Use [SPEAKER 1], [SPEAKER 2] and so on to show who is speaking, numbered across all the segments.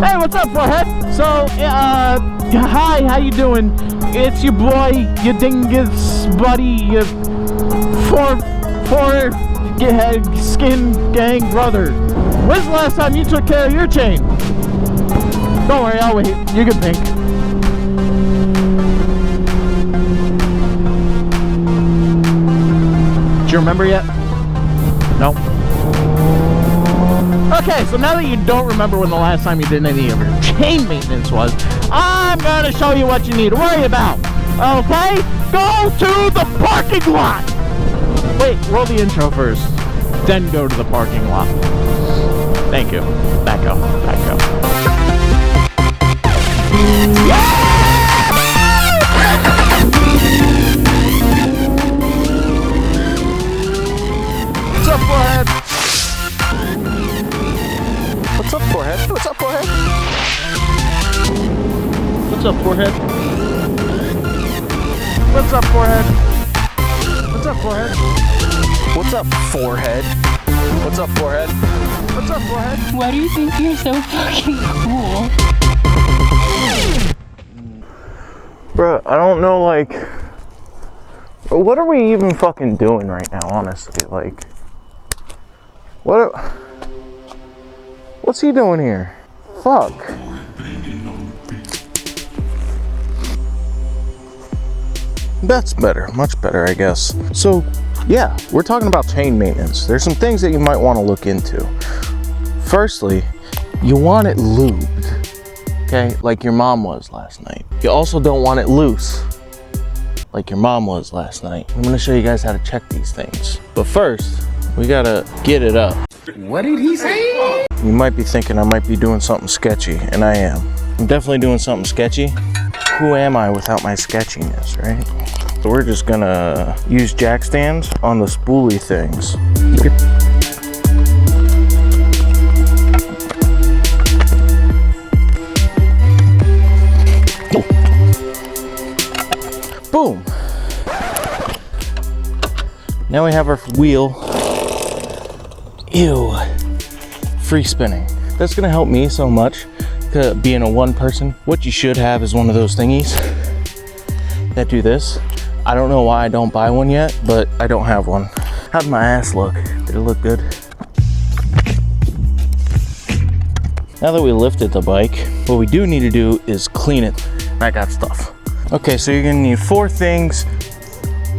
[SPEAKER 1] Hey, what's up, forehead? So, hi, how you doing? It's your boy, your dingus buddy, your four skin gang brother. When's the last time you took care of your chain? Don't worry, I'll wait. You can think. Do you remember yet? No. Okay, so now that you don't remember when the last time you did any of your chain maintenance was, I'm gonna show you what you need to worry about. Okay? Go to the parking lot! Wait, roll the intro first. Then go to the parking lot. Thank you. Back up. Back up. What's up, forehead? What's up, forehead? What's up, forehead? What's up, forehead? What's up, forehead? What's up, forehead? What's up, forehead? What's up, forehead? What's up, forehead?
[SPEAKER 2] Why do you think you're so fucking cool?
[SPEAKER 1] Bruh, I don't know, like, what are we even fucking doing right now, honestly? Like, what's he doing here? Fuck. That's better, much better, I guess. So, yeah, we're talking about chain maintenance. There's some things that you might want to look into. Firstly, you want it lubed, okay? Like your mom was last night. You also don't want it loose, like your mom was last night. I'm gonna show you guys how to check these things. But first, we gotta get it up.
[SPEAKER 3] What did he say?
[SPEAKER 1] You might be thinking I might be doing something sketchy, and I am. I'm definitely doing something sketchy. Who am I without my sketchiness, right? So we're just gonna use jack stands on the spoolie things. Boom. Now we have our wheel. Ew. Free spinning. That's gonna help me so much, being a one person. What you should have is one of those thingies that do this. I don't know why I don't buy one yet, but I don't have one. How'd my ass look? Did it look good? Now that we lifted the bike, what we do need to do is clean it. I got stuff. Okay, so you're gonna need 4 things.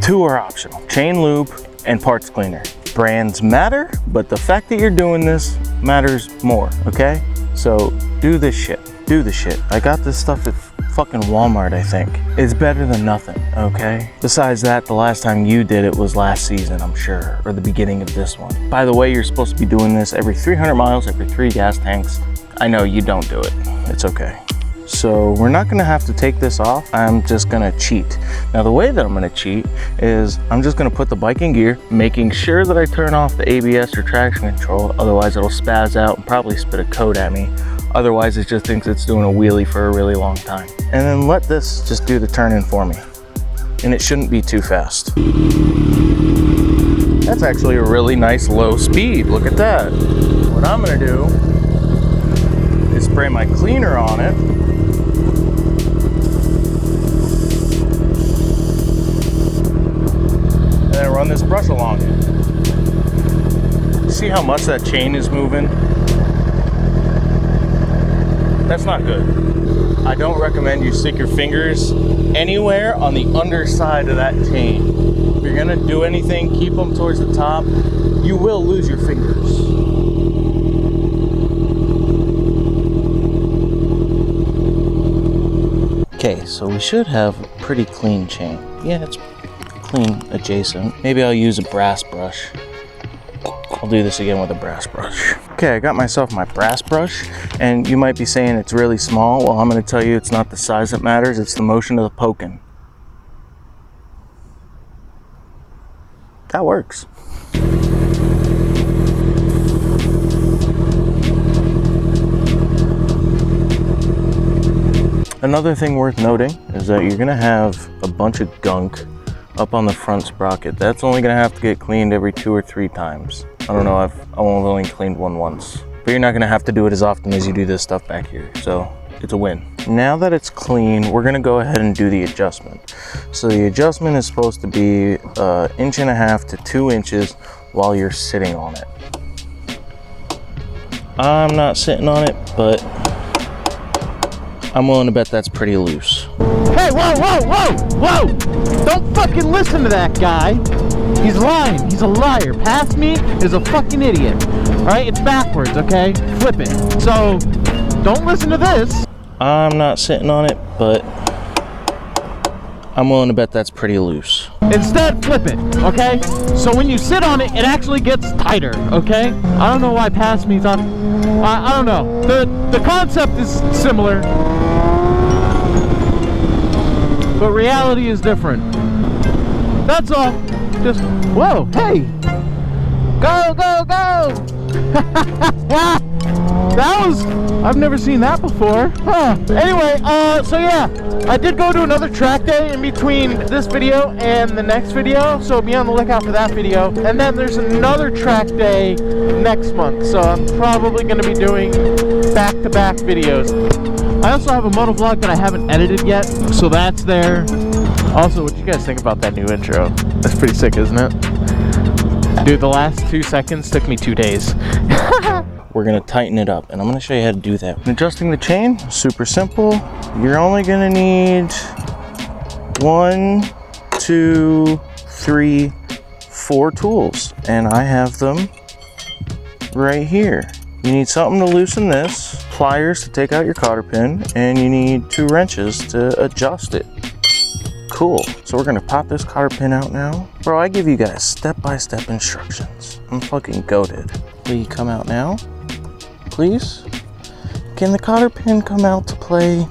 [SPEAKER 1] 2 are optional: chain lube and parts cleaner. Brands matter, but the fact that you're doing this matters more, okay? So do this shit. Do the shit. I got this stuff at fucking Walmart, I think. It's better than nothing, okay? Besides that, the last time you did it was last season, I'm sure, or the beginning of this one. By the way, you're supposed to be doing this every 300 miles, every 3 gas tanks. I know you don't do it. It's okay. So we're not gonna have to take this off. I'm just gonna cheat. Now the way that I'm gonna cheat is I'm just gonna put the bike in gear, making sure that I turn off the ABS or traction control, otherwise it'll spaz out and probably spit a code at me. Otherwise it just thinks it's doing a wheelie for a really long time. And then let this just do the turn in for me. And it shouldn't be too fast. That's actually a really nice low speed, look at that. What I'm gonna do is spray my cleaner on it. And then run this brush along it. See how much that chain is moving? That's not good. I don't recommend you stick your fingers anywhere on the underside of that chain. If you're gonna do anything, keep them towards the top. You will lose your fingers. Okay, so we should have a pretty clean chain. Yeah, it's clean adjacent. Maybe I'll use a brass brush. I'll do this again with a brass brush. Okay, I got myself my brass brush, and you might be saying it's really small. Well, I'm gonna tell you it's not the size that matters, it's the motion of the poking. That works. Another thing worth noting is that you're gonna have a bunch of gunk up on the front sprocket. That's only gonna have to get cleaned every 2 or 3 times. I don't know, I've only cleaned one once, but you're not gonna have to do it as often as you do this stuff back here. So it's a win. Now that it's clean, we're gonna go ahead and do the adjustment. So the adjustment is supposed to be 1.5 inches to 2 inches while you're sitting on it. I'm not sitting on it, but I'm willing to bet that's pretty loose.
[SPEAKER 4] Hey, whoa, whoa, whoa, whoa! Don't fucking listen to that guy. He's lying. He's a liar. Past me is a fucking idiot. Alright, it's backwards, okay? Flip it. So, don't listen to this.
[SPEAKER 1] I'm not sitting on it, but I'm willing to bet that's pretty loose.
[SPEAKER 4] Instead, flip it, okay? So when you sit on it, it actually gets tighter, okay? I don't know why past me's on. I don't know. The concept is similar, but reality is different. That's all. Just, whoa, hey! Go, go, go! That was, I've never seen that before. Huh. Anyway, so yeah, I did go to another track day in between this video and the next video, so be on the lookout for that video. And then there's another track day next month, so I'm probably going to be doing back-to-back videos. I also have a moto vlog that I haven't edited yet, so that's there. Also, what do you guys think about that new intro? That's pretty sick, isn't it? Dude, the last 2 seconds took me 2 days.
[SPEAKER 1] We're gonna tighten it up, and I'm gonna show you how to do that. Adjusting the chain, super simple. You're only gonna need 1, 2, 3, 4 tools, and I have them right here. You need something to loosen this, pliers to take out your cotter pin, and you need 2 wrenches to adjust it. Cool. So we're gonna pop this cotter pin out now. Bro, I give you guys step-by-step instructions. I'm fucking goated. Will you come out now? Please? Can the cotter pin come out to play?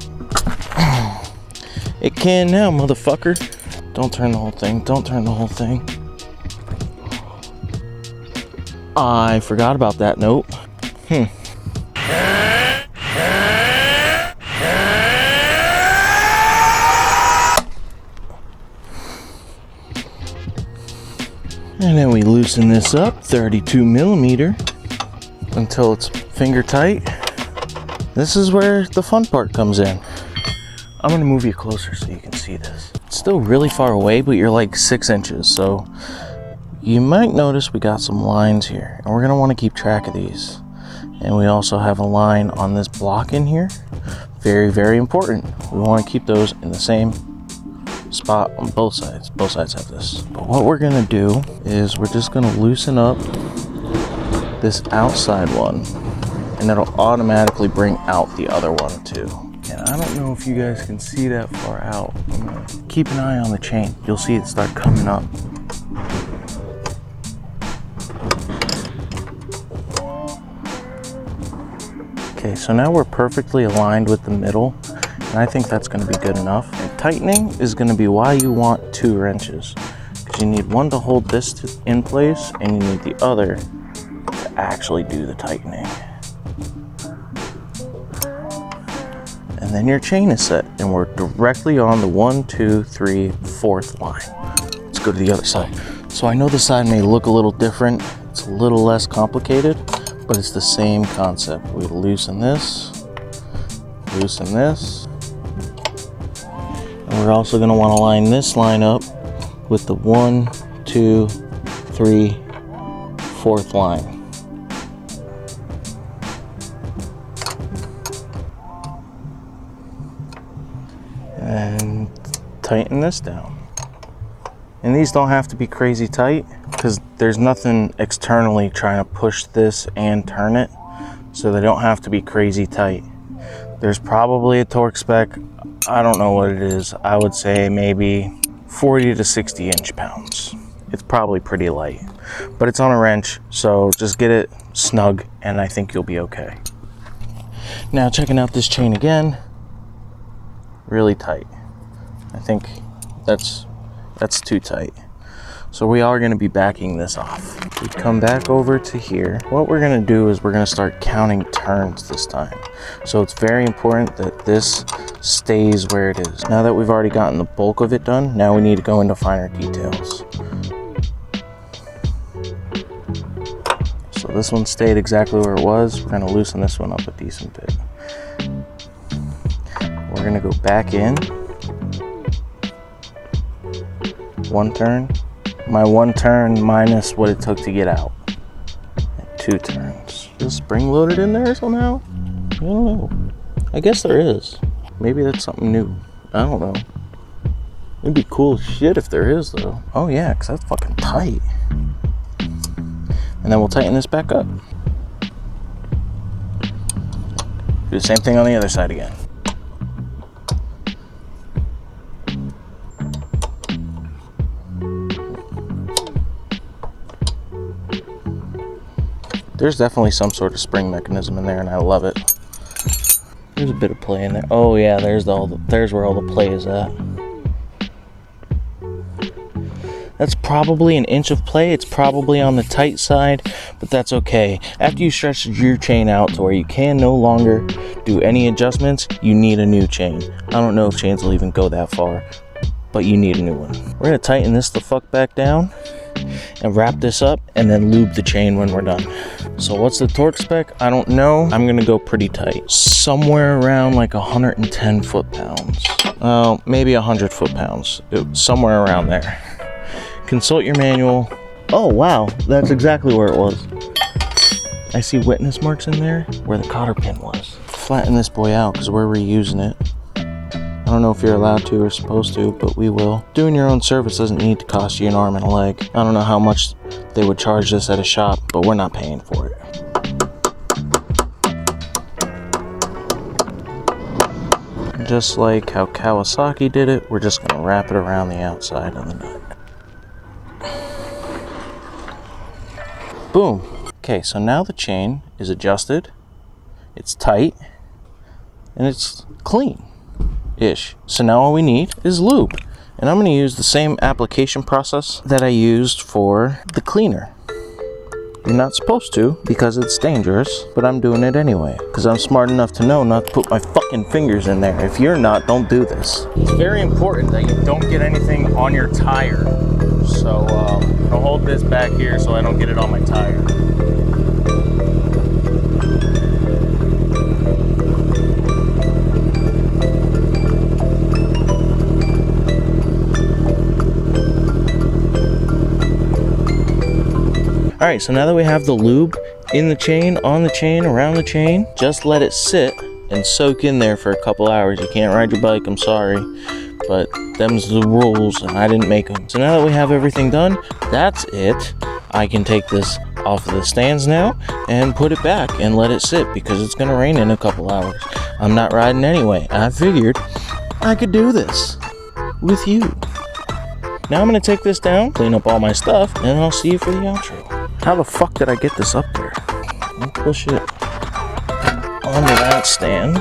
[SPEAKER 1] It can now, motherfucker. Don't turn the whole thing. Don't turn the whole thing. I forgot about that note. And then we loosen this up, 32 millimeter, until it's finger tight. This is where the fun part comes in. I'm gonna move you closer so you can see this. It's still really far away, but you're like 6 inches, so you might notice we got some lines here, and we're gonna wanna keep track of these. And we also have a line on this block in here. Very, very important. We wanna keep those in the same spot on both sides. Both sides have this. But what we're gonna do is we're just gonna loosen up this outside one, and it'll automatically bring out the other one too. And I don't know if you guys can see that far out. I'm gonna keep an eye on the chain. You'll see it start coming up. Okay, so now we're perfectly aligned with the middle, and I think that's gonna be good enough. And tightening is gonna be why you want 2 wrenches, because you need one to hold this in place, and you need the other to actually do the tightening. And then your chain is set, and we're directly on the 1, 2, 3, 4th line. Let's go to the other side. So I know the side may look a little different. It's a little less complicated, but it's the same concept. We loosen this, and we're also going to want to line this line up with the 1, 2, 3, 4th line. And tighten this down. And these don't have to be crazy tight, because there's nothing externally trying to push this and turn it, so they don't have to be crazy tight. There's probably a torque spec, I don't know what it is, I would say maybe 40 to 60 inch-pounds. It's probably pretty light, but it's on a wrench, so just get it snug and I think you'll be okay. Now checking out this chain again, really tight. I think that's too tight. So we are going to be backing this off. We come back over to here. What we're going to do is we're going to start counting turns this time. So it's very important that this stays where it is. Now that we've already gotten the bulk of it done, now we need to go into finer details. So this one stayed exactly where it was. We're gonna loosen this one up a decent bit. We're gonna go back in. One turn. My one turn minus what it took to get out. And 2 turns. Is spring loaded in there somehow? I don't know. I guess there is. Maybe that's something new. I don't know. It'd be cool as shit if there is though. Oh yeah, because that's fucking tight. And then we'll tighten this back up. Do the same thing on the other side again. There's definitely some sort of spring mechanism in there, and I love it. There's a bit of play in there. Oh yeah, there's where all the play is at. That's probably an inch of play. It's probably on the tight side, but that's okay. After you stretch your chain out to where you can no longer do any adjustments, you need a new chain. I don't know if chains will even go that far, but you need a new one. We're gonna tighten this the fuck back down and wrap this up and then lube the chain when we're done. So what's the torque spec? I don't know. I'm gonna go pretty tight. Somewhere around like 110 foot-pounds. Maybe 100 foot-pounds. Somewhere around there. Consult your manual. Oh wow, that's exactly where it was. I see witness marks in there where the cotter pin was. Flatten this boy out because we're reusing it. I don't know if you're allowed to or supposed to, but we will. Doing your own service doesn't need to cost you an arm and a leg. I don't know how much they would charge this at a shop, but we're not paying for it. Just like how Kawasaki did it, we're just gonna wrap it around the outside of the nut. Boom. Okay, so now the chain is adjusted, it's tight, and it's clean-ish. So now all we need is lube. And I'm going to use the same application process that I used for the cleaner. You're not supposed to because it's dangerous, but I'm doing it anyway because I'm smart enough to know not to put my fucking fingers in there. If you're not, don't do this. It's very important that you don't get anything on your tire. So I'll hold this back here so I don't get it on my tire. All right, so now that we have the lube in the chain, on the chain, around the chain, just let it sit and soak in there for a couple hours. You can't ride your bike, I'm sorry, but them's the rules and I didn't make them. So now that we have everything done, that's it. I can take this off of the stands now and put it back and let it sit because it's gonna rain in a couple hours. I'm not riding anyway. I figured I could do this with you. Now I'm gonna take this down, clean up all my stuff, and I'll see you for the outro. How the fuck did I get this up there? I'll push it onto that stand.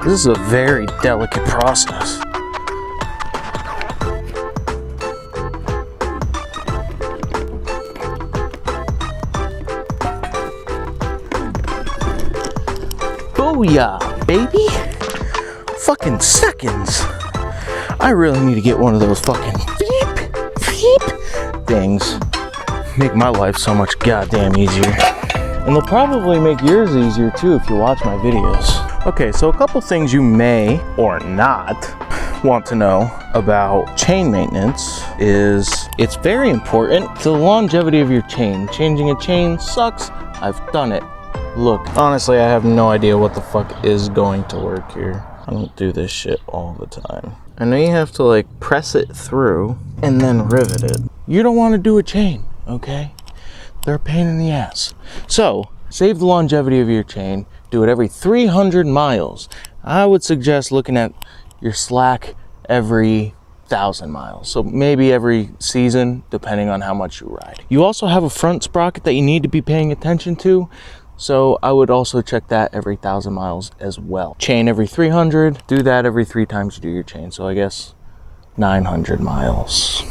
[SPEAKER 1] This is a very delicate process. Booyah, baby! Fucking seconds! I really need to get one of those fucking beep, beep things. Make my life so much goddamn easier. And they'll probably make yours easier too if you watch my videos. Okay, so a couple things you may or not want to know about chain maintenance is it's very important to the longevity of your chain. Changing a chain sucks. I've done it. Look, honestly, I have no idea what the fuck is going to work here. I don't do this shit all the time. I know you have to like press it through and then rivet it. You don't want to do a chain, okay? They're a pain in the ass. So, save the longevity of your chain. Do it every 300 miles. I would suggest looking at your slack every 1,000 miles. So maybe every season, depending on how much you ride. You also have a front sprocket that you need to be paying attention to. So I would also check that every 1,000 miles as well. Chain every 300, do that every 3 times you do your chain. So I guess 900 miles.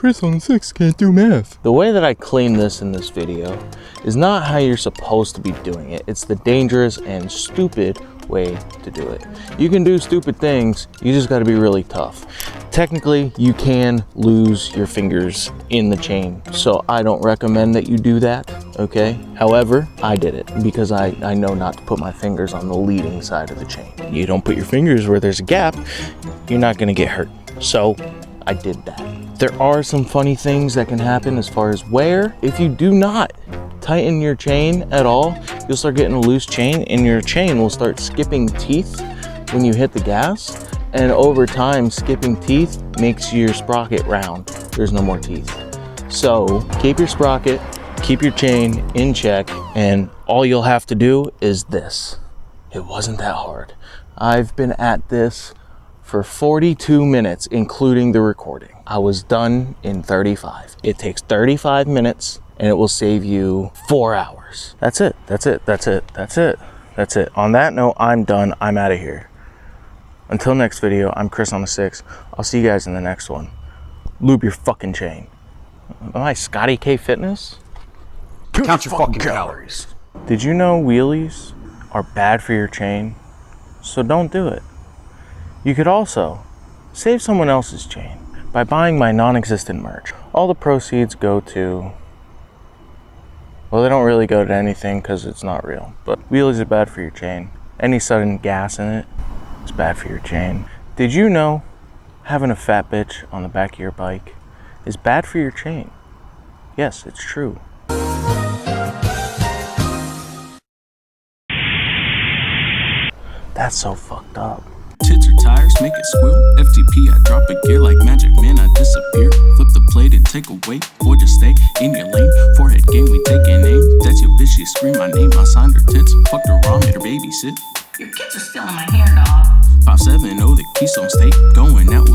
[SPEAKER 1] Chris on 6 can't do math. The way that I clean this in this video is not how you're supposed to be doing it. It's the dangerous and stupid way to do it. You can do stupid things, you just gotta be really tough. Technically, you can lose your fingers in the chain, so I don't recommend that you do that, okay? However, I did it because I know not to put my fingers on the leading side of the chain. You don't put your fingers where there's a gap, you're not gonna get hurt. So, I did that. There are some funny things that can happen as far as wear. If you do not tighten your chain at all, you'll start getting a loose chain and your chain will start skipping teeth when you hit the gas. And over time, skipping teeth makes your sprocket round. There's no more teeth. So keep your sprocket, keep your chain in check, and all you'll have to do is this. It wasn't that hard. I've been at this for 42 minutes, including the recording. I was done in 35. It takes 35 minutes and it will save you 4 hours. That's it, that's it, that's it, that's it, that's it. On that note, I'm done, I'm out of here. Until next video, I'm Chris on the 6. I'll see you guys in the next one. Lube your fucking chain. Am I Scotty K Fitness?
[SPEAKER 3] Count your fucking calories.
[SPEAKER 1] Did you know wheelies are bad for your chain? So don't do it. You could also save someone else's chain by buying my non-existent merch. All the proceeds go to, well, they don't really go to anything because it's not real, but wheelies are bad for your chain. Any sudden gas in it is bad for your chain. Did you know having a fat bitch on the back of your bike is bad for your chain? Yes, it's true. That's so fucked up.
[SPEAKER 5] Tits or tires, make it squeal. FTP, I drop a gear like magic, man, I disappear. Flip the plate and take away, or just stay in your lane. Forehead game, we taking aim. That's your bitch, she scream my name. I signed her tits, fucked her raw, made her babysit.
[SPEAKER 2] Your kids are stealing my hair, dog.
[SPEAKER 5] 570, the Keystone State, going out